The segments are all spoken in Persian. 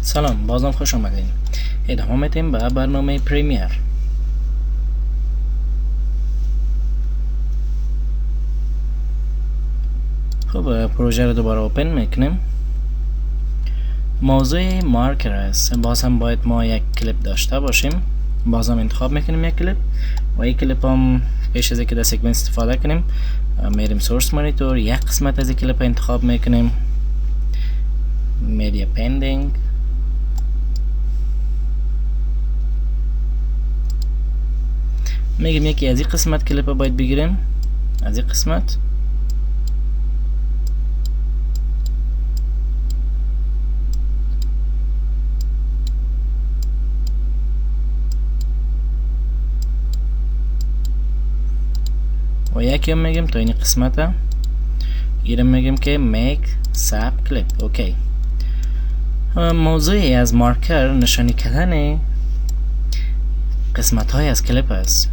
سلام، بازم خوش آمدین. ادامه میدیم به برنامه پریمیر. خب پروژه رو دوباره اوپن میکنیم. موضوع مارکر است. باز هم باید ما یک کلیپ داشته باشیم. باز هم انتخاب میکنیم یک کلیپ و یک کلیپ هم پیش از اینکه در سیکونس استفاده کنیم میریم سورس مانیتور، یک قسمت از این کلیپ انتخاب میکنیم، میدیا پندینگ، میگیم یکی از این قسمت کلیپ باید بگیریم، از این قسمت و یکی هم میگیم تا این قسمت ایرم میگیم که make sub clip. اوکی. موضوعی از مارکر نشانی کردن قسمت های از کلیپ است.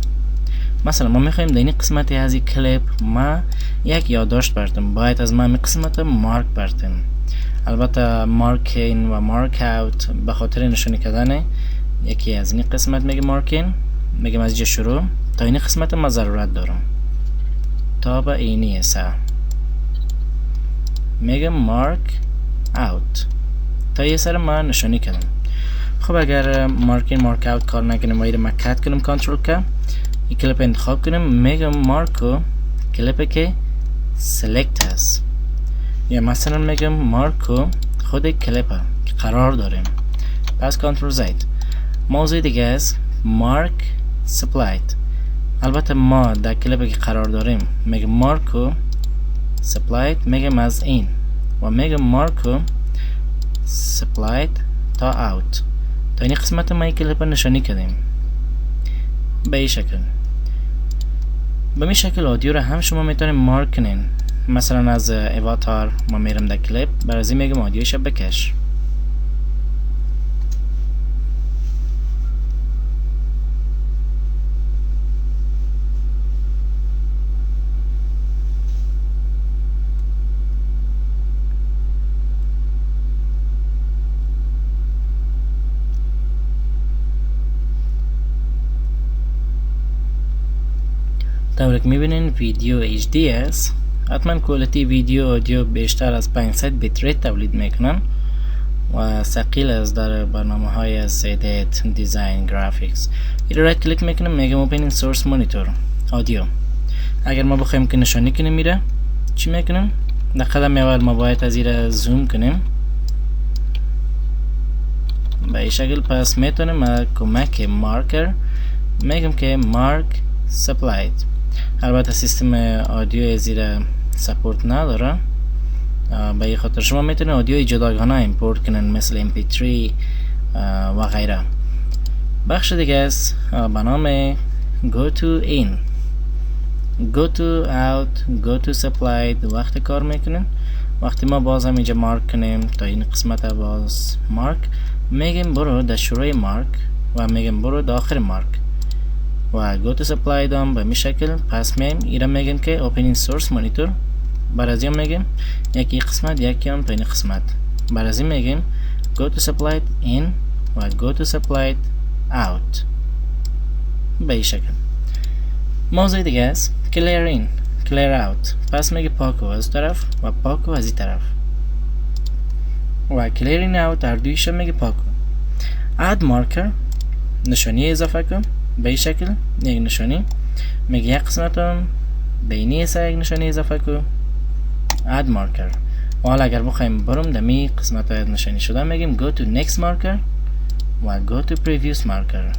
مثلا ما میخوایم در این قسمت از این کلیپ ما یک یادداشت بردیم، باید از ما این قسمت مارک بردیم. البته مارک این و مارک اوت به خاطر نشانی کردن یکی از این قسمت میگه مارکین، میگم از اینجا شروع تا این قسمت ما ضرورت دارم تا به اینی سه میگم مارک اوت تا یه سر ما نشانی کردم. خب اگر مارک اوت کار نکنیم و ایره ما کت کنیم کنترل که این کلیپ انتخاب کنیم، میگم مارکو کلیپی که سلکت هست، یا مثلا میگم مارکو خود کلیپ که قرار داریم، پس کنترل زید. موضوع دیگه است مارک سپلاید. البته ما در کلیپی که قرار داریم میگم مارکو سپلاید، میگم از این و میگم مارکو سپلاید تا اوت تا این قسمت ما این کلیپ نشانی کردیم به این شکل. به این شکل آدیو رو هم شما میتونید مارک کنین. مثلا از اواتار ما میرم در کلیپ، برای این میگم آدیوش بکش. طوری که میبینین ویدیو HD است. حتما کوالیتی ویدیو آدیو بیشتر از 500 بیت ریت تولید میکنن و ثقیل است در برنامه های از ادیت، دیزاین، گرافیکس. این رایت کلیک میکنم میگم اوپنینگ سورس مانیتور آدیو. اگر ما بخوایم که نشانی کنیم میره چی میکنیم؟ در قدم اول ما باید از این زوم کنیم به این شکل. پس میتونیم کمک مارکر میگم که مارک سپلاید. البته سیستم آدیو زیر سپورت نداره، به این خاطر شما میتونید آدیو جداگانه ایمپورت کنن مثل mp3 و غیره. بخش دیگه است به نام go to in، go to out، go to supplied. وقتی کار میکنین وقتی ما باز هم اینجا مارک کنیم تا این قسمت باز مارک، میگیم برو در شروع مارک و میگیم برو در آخر مارک و go to supply دام به می شکل. پس میم ایرا میگیم که opening source monitor، برای این میگیم یکی قسمت یکی هم تا این قسمت، برای این میگیم go to supply in و go to supply out به این شکل. موضوع دیگه است clear in clear out. پس میگه پاکو از طرف و پاکو از این طرف و clear in out هر دویش میگه پاکو. add marker نشانی اضافه کن به این شکل، یک نشانی میگه یک قسمت هم بینی سه یک نشانی اضافه کن add marker. و حالا اگر بخوایم برم دمی قسمت های نشانی شده میگیم go to next marker و go to previous marker.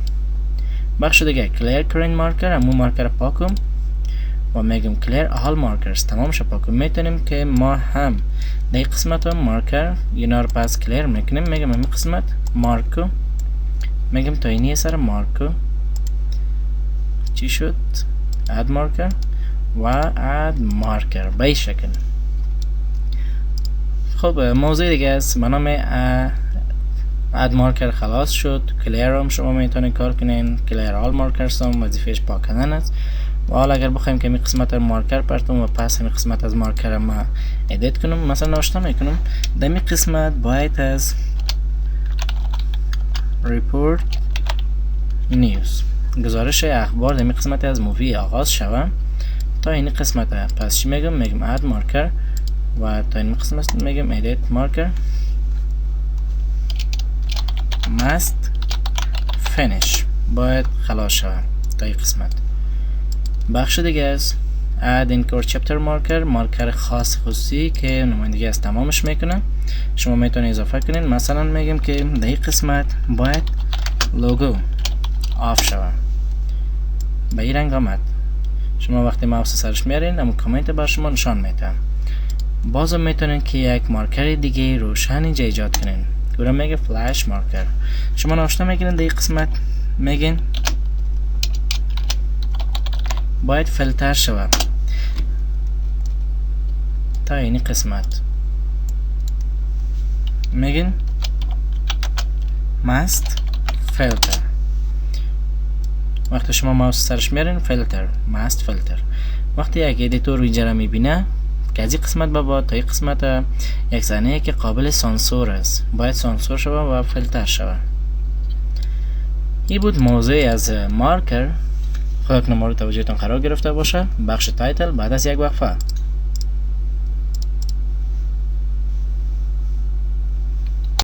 بخش دیگه clear current marker، همون مارکر پاکم و میگیم clear all markers تمام شو پاکم. میتونیم که ما هم در قسمت هم مارکر اینا رو پس clear میکنیم، میگم همین قسمت مارکو، میگم تا اینی سر مارکو چی شد add marker و add marker به این شکل. خب موضوع دیگه است به نام add marker خلاص شد. clear هم شما میتونید کار کنین، clear all markers هم وظیفهش پاک کردن است. و حالا اگر بخوایم که می قسمت مارکر پرتم و پس می قسمت از مارکر ما ادیت کنم، مثلا نوشته میکنم در می قسمت باید از report news. گزارش اخبار در این قسمت از مووی آغاز شوه تا این قسمت. پس چی میگم add marker و تا این قسمت میگم edit marker must finish. باید خلاص شوه تا این قسمت. بخش دیگه است add anchor chapter marker، مارکر خصوصی که نمایندگی از تمامش میکنه. شما میتونید اضافه کنین. مثلا میگم که در این قسمت باید لوگو آف شوه. به این رنگ آمد. شما وقتی ماوس سرش میارین اما کامنت بر شما نشان میده. بازم میتونین که یک مارکر دیگه روشن اینجا ایجاد کنین. گورا میگه فلش مارکر. شما ناشته میگیرین در این قسمت میگین باید فیلتر شوه تا این قسمت. میگین must filter. وقتی شما ماوس سرش میارین فیلتر must filter. وقتی یک ادیتور اینجا را میبینه که از این قسمت به بعد تا این قسمت یک صحنه که قابل سانسور است باید سانسور شوه و فیلتر شوه. این بود موضوع از مارکر. خدا کنه مورد توجهتان قرار گرفته باشه. بخش تایتل بعد از یک وقفه.